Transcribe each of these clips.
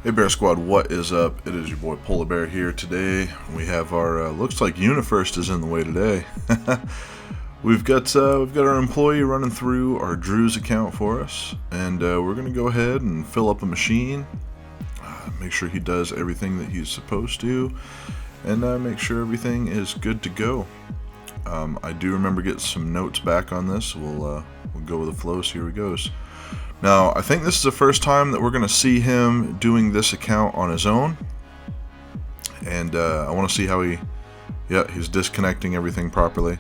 Hey Bear Squad, what is up? It is your boy Polar Bear here today. We have our looks like UniFirst is in the way today. we've got our employee running through our Drew's account for us, and we're gonna go ahead and fill up a machine, make sure he does everything that he's supposed to, and make sure everything is good to go. I do remember getting some notes back on this. We'll go with the flow. So here he goes. Now, I think this is the first time that we're going to see him doing this account on his own. And I want to see how he's disconnecting everything properly.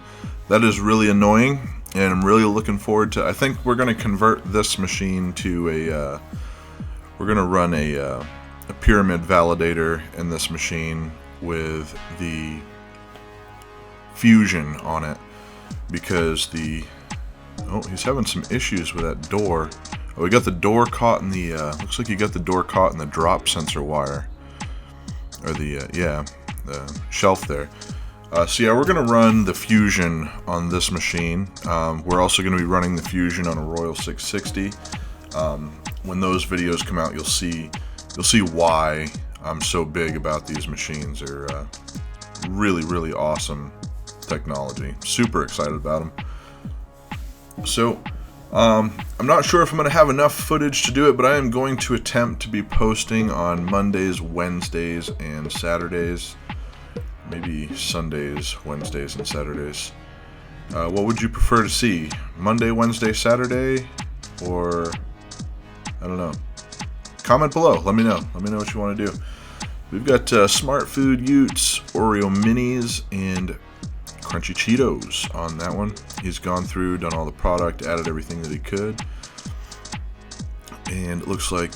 That is really annoying, and I'm really looking forward to, I think we're going to convert this machine to we're going to run a pyramid validator in this machine with the fusion on it, because he's having some issues with that door. Oh, we got the door caught in the, looks like you got the door caught in the drop sensor wire. Or the shelf there. So yeah, we're going to run the Fusion on this machine. We're also going to be running the Fusion on a Royal 660. When those videos come out, you'll see why I'm so big about these machines. They're really, really awesome technology. Super excited about them. So, I'm not sure if I'm going to have enough footage to do it, but I am going to attempt to be posting on Mondays, Wednesdays, and Saturdays. Maybe Sundays, Wednesdays, and Saturdays. What would you prefer to see? Monday, Wednesday, Saturday? Or, I don't know. Comment below. Let me know. Let me know what you want to do. We've got Smart Food Utes, Oreo Minis, and Crunchy Cheetos on that one. He's gone through, done all the product, added everything that he could, and it looks like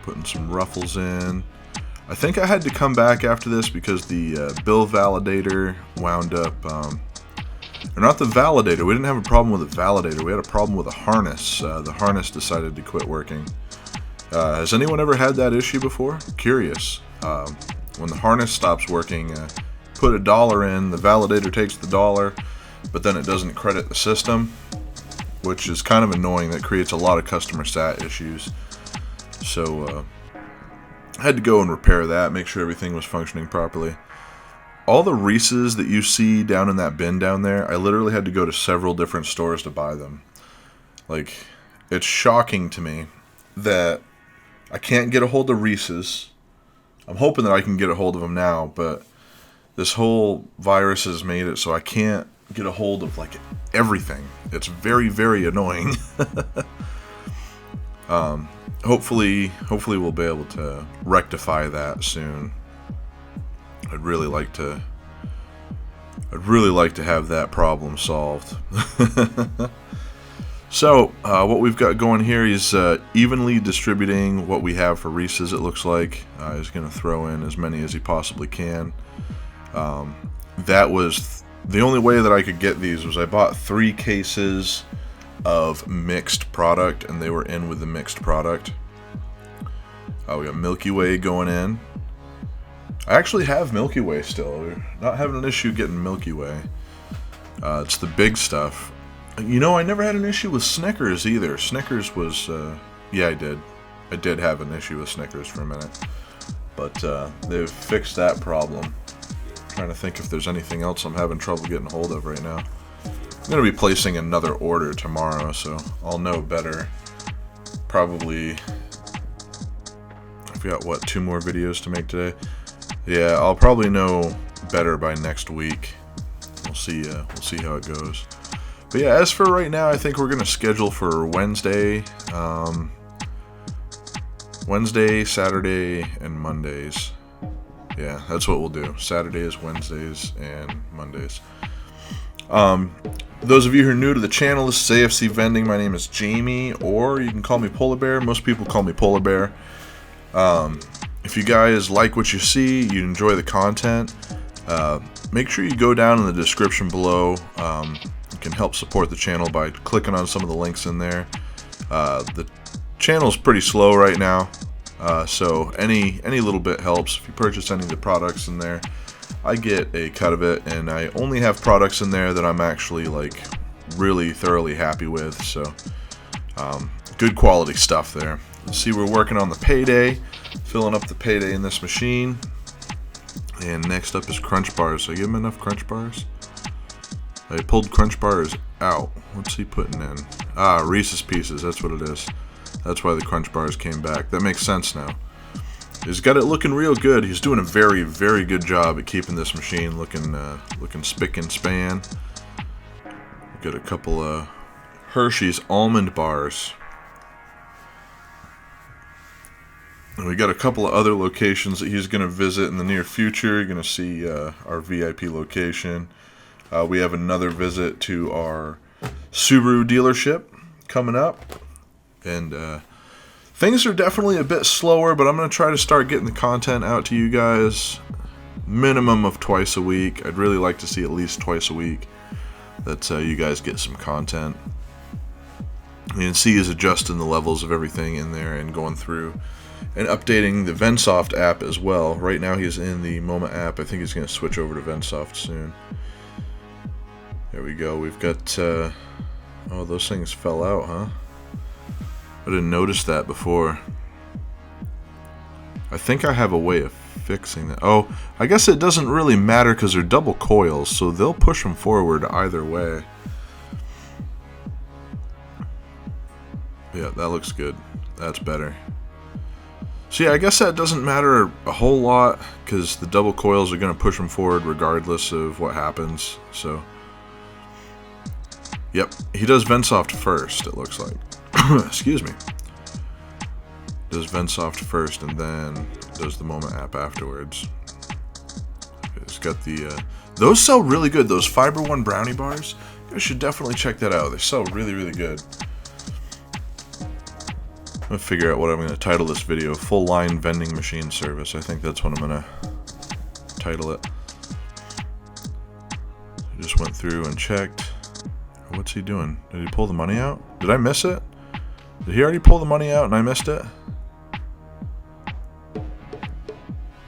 putting some ruffles in. I think I had to come back after this because the bill validator wound up, or not the validator, we didn't have a problem with the validator, we had a problem with the harness. The harness decided to quit working. Has anyone ever had that issue before? Curious. When the harness stops working, put $1 in, the validator takes the dollar, but then it doesn't credit the system, which is kind of annoying. That creates a lot of customer sat issues. So I had to go and repair that, make sure everything was functioning properly. All the Reese's that you see down in that bin down there, I literally had to go to several different stores to buy them. Like, it's shocking to me that I can't get a hold of Reese's. I'm hoping that I can get a hold of them now, but this whole virus has made it so I can't get a hold of like everything. It's very, very annoying. Hopefully we'll be able to rectify that soon. I'd really like to have that problem solved. So what we've got going here is evenly distributing what we have for Reese's. It looks like he's going to throw in as many as he possibly can. That was the only way that I could get these. Was I bought 3 cases of mixed product, and they were in with the mixed product. We got Milky Way going in. I actually have Milky Way still. We're not having an issue getting Milky Way. It's the big stuff. You know, I never had an issue with Snickers either. Snickers was, yeah, I did have an issue with Snickers for a minute, but they've fixed that problem. Trying to think if there's anything else I'm having trouble getting a hold of right now. I'm going to be placing another order tomorrow, so I'll know better. Probably, I've got, what, 2 more videos to make today? Yeah, I'll probably know better by next week. We'll see how it goes. But yeah, as for right now, I think we're going to schedule for Wednesday, Saturday, and Mondays. Yeah, that's what we'll do. Saturdays, Wednesdays, and Mondays. Those of you who are new to the channel, this is AFC Vending. My name is Jamie, or you can call me Polar Bear. Most people call me Polar Bear. If you guys like what you see, you enjoy the content, make sure you go down in the description below. You can help support the channel by clicking on some of the links in there. The channel's pretty slow right now. So any little bit helps. If you purchase any of the products in there, I get a cut of it, and I only have products in there that I'm actually like really thoroughly happy with. So good quality stuff there. See, we're working on the payday, filling up the payday in this machine. And next up is crunch bars. So I give him enough crunch bars. I pulled crunch bars out. What's he putting in? Ah, Reese's Pieces. That's what it is. That's why the crunch bars came back. That makes sense now. He's got it looking real good. He's doing a very, very good job at keeping this machine looking spick and span. We've got a couple of Hershey's almond bars. And we got a couple of other locations that he's going to visit in the near future. You're going to see our VIP location. We have another visit to our Subaru dealership coming up. And things are definitely a bit slower, but I'm going to try to start getting the content out to you guys. Minimum of twice a week. I'd really like to see at least twice a week that you guys get some content. You can see he's adjusting the levels of everything in there and going through and updating the vendsoft app as well. Right now he's in the Moment app. I think he's going to switch over to vendsoft soon. There we go. We've got... oh, those things fell out, huh? I didn't notice that before. I think I have a way of fixing that. Oh, I guess it doesn't really matter because they're double coils, so they'll push them forward either way. Yeah, that looks good. That's better. So yeah, I guess that doesn't matter a whole lot because the double coils are going to push them forward regardless of what happens. So, yep, he does vendsoft first, it looks like. Excuse me. Does vendsoft first and then does the Moment app afterwards. It's got the... those sell really good. Those Fiber One brownie bars, you guys should definitely check that out. They sell really, really good. I'm going to figure out what I'm going to title this video. Full line vending machine service. I think that's what I'm going to title it. I just went through and checked. What's he doing? Did he pull the money out? Did I miss it? Did he already pull the money out and I missed it?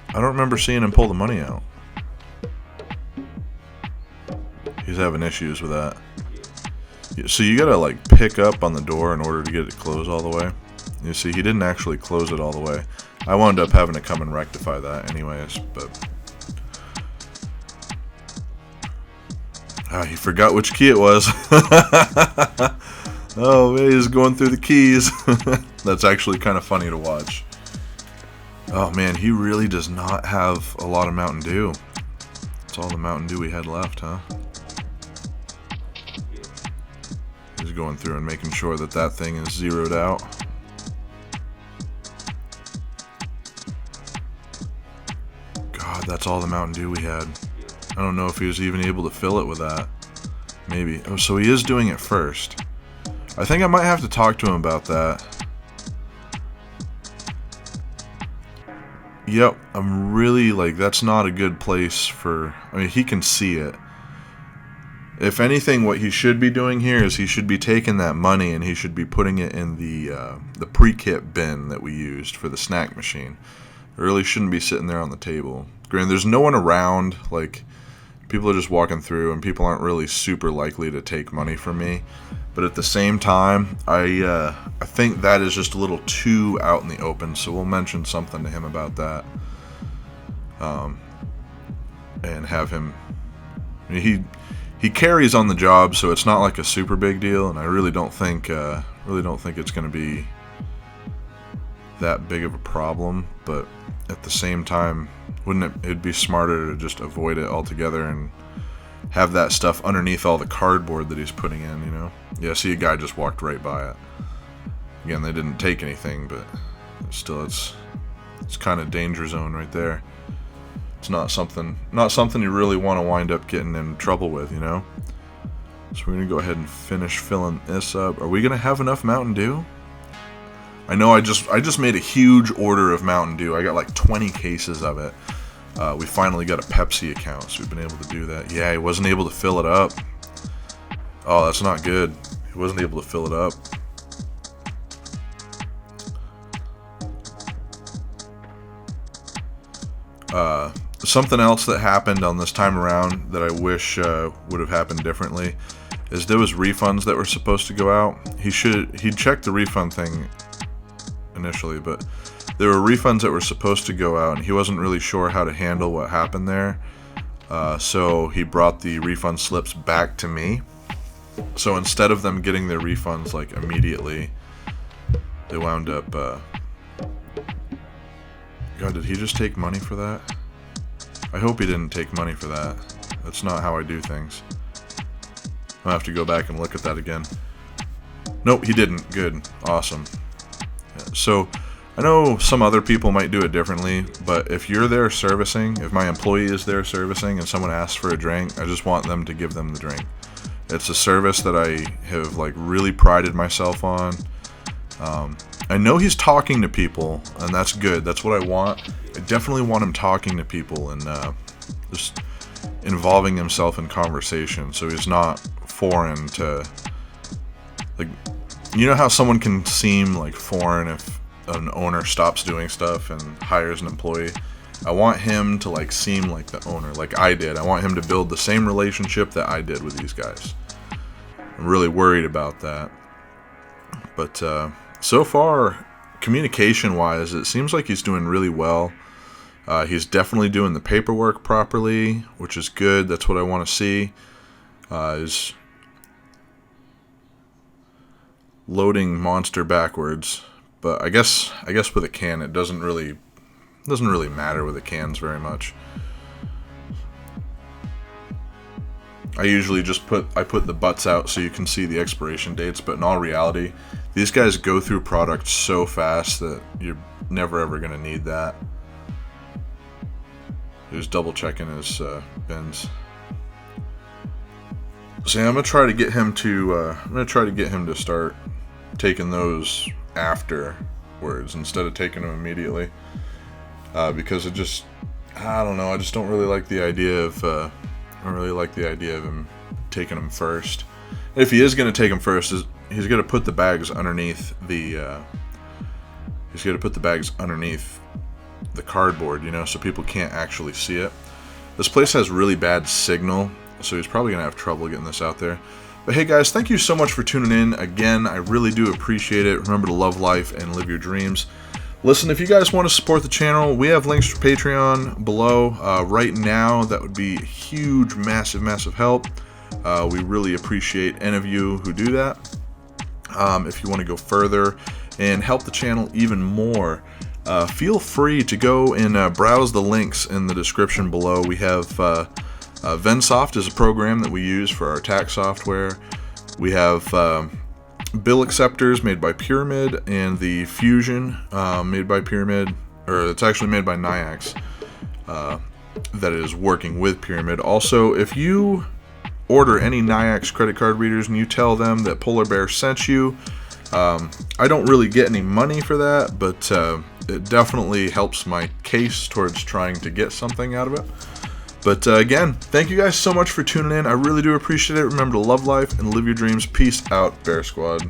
I don't remember seeing him pull the money out. He's having issues with that. So you gotta like pick up on the door in order to get it closed all the way. You see, he didn't actually close it all the way. I wound up having to come and rectify that anyways, but... he forgot which key it was. Oh, man, he's going through the keys. That's actually kind of funny to watch. Oh, man, he really does not have a lot of Mountain Dew. That's all the Mountain Dew we had left, huh? He's going through and making sure that that thing is zeroed out. God, that's all the Mountain Dew we had. I don't know if he was even able to fill it with that. Maybe. Oh, so he is doing it first. I think I might have to talk to him about that. Yep, I'm really like, that's not a good place for... I mean, he can see it. If anything, what he should be doing here is he should be taking that money and he should be putting it in the pre-kit bin that we used for the snack machine. It really shouldn't be sitting there on the table. Granted, there's no one around, like, people are just walking through and people aren't really super likely to take money from me. But at the same time, I think that is just a little too out in the open, so we'll mention something to him about that. And have him... I mean, he carries on the job, so it's not like a super big deal, and I really don't think it's going to be that big of a problem. But at the same time, it'd be smarter to just avoid it altogether and have that stuff underneath all the cardboard that he's putting in, you know? Yeah, see, a guy just walked right by it. Again, they didn't take anything, but still, it's kind of danger zone right there. It's not something you really want to wind up getting in trouble with, you know? So we're going to go ahead and finish filling this up. Are we going to have enough Mountain Dew? I know I just made a huge order of Mountain Dew. I got like 20 cases of it. We finally got a Pepsi account, so we've been able to do that. Yeah, he wasn't able to fill it up. Oh, that's not good. He wasn't able to fill it up. Something else that happened on this time around that I wish would have happened differently is there was refunds that were supposed to go out. He checked the refund thing initially, but there were refunds that were supposed to go out, and he wasn't really sure how to handle what happened there. So he brought the refund slips back to me. So instead of them getting their refunds like immediately, they wound up. God, did he just take money for that? I hope he didn't take money for that. That's not how I do things. I'll have to go back and look at that again. Nope, he didn't. Good. Awesome. So, I know some other people might do it differently, but if you're there servicing, if my employee is there servicing and someone asks for a drink, I just want them to give them the drink. It's a service that I have like really prided myself on. I know he's talking to people, and that's good. That's what I want. I definitely want him talking to people and just involving himself in conversation, so he's not foreign to, like, you know how someone can seem like foreign if an owner stops doing stuff and hires an employee? I want him to like seem like the owner, like I did. I want him to build the same relationship that I did with these guys. I'm really worried about that. But so far, communication-wise, it seems like he's doing really well. He's definitely doing the paperwork properly, which is good. That's what I want to see. Is loading monster backwards, but I guess with a can it doesn't really matter with the cans very much. I usually just put the butts out so you can see the expiration dates, but in all reality, these guys go through products so fast that you're never ever gonna need that. He's double checking his bins. So yeah, I'm gonna try to get him to start taking those afterwards instead of taking them immediately, because it just, I don't know, I just don't really like the idea of him taking them first. And if he is gonna take them first, he's gonna put the bags underneath the cardboard, you know, so people can't actually see it. This place has really bad signal, so he's probably gonna have trouble getting this out there. But hey guys, thank you so much for tuning in. Again, I really do appreciate it. Remember to love life and live your dreams. Listen, if you guys want to support the channel, we have links for Patreon below. Right now, that would be huge, massive, massive help. We really appreciate any of you who do that. If you want to go further and help the channel even more, feel free to go and browse the links in the description below. We have vendsoft is a program that we use for our tax software. We have bill acceptors made by Pyramid, and the Fusion made by Pyramid, or it's actually made by Nayax, that is working with Pyramid. Also, if you order any Nayax credit card readers and you tell them that Polar Bear sent you, I don't really get any money for that, but it definitely helps my case towards trying to get something out of it. But again, thank you guys so much for tuning in. I really do appreciate it. Remember to love life and live your dreams. Peace out, Bear Squad.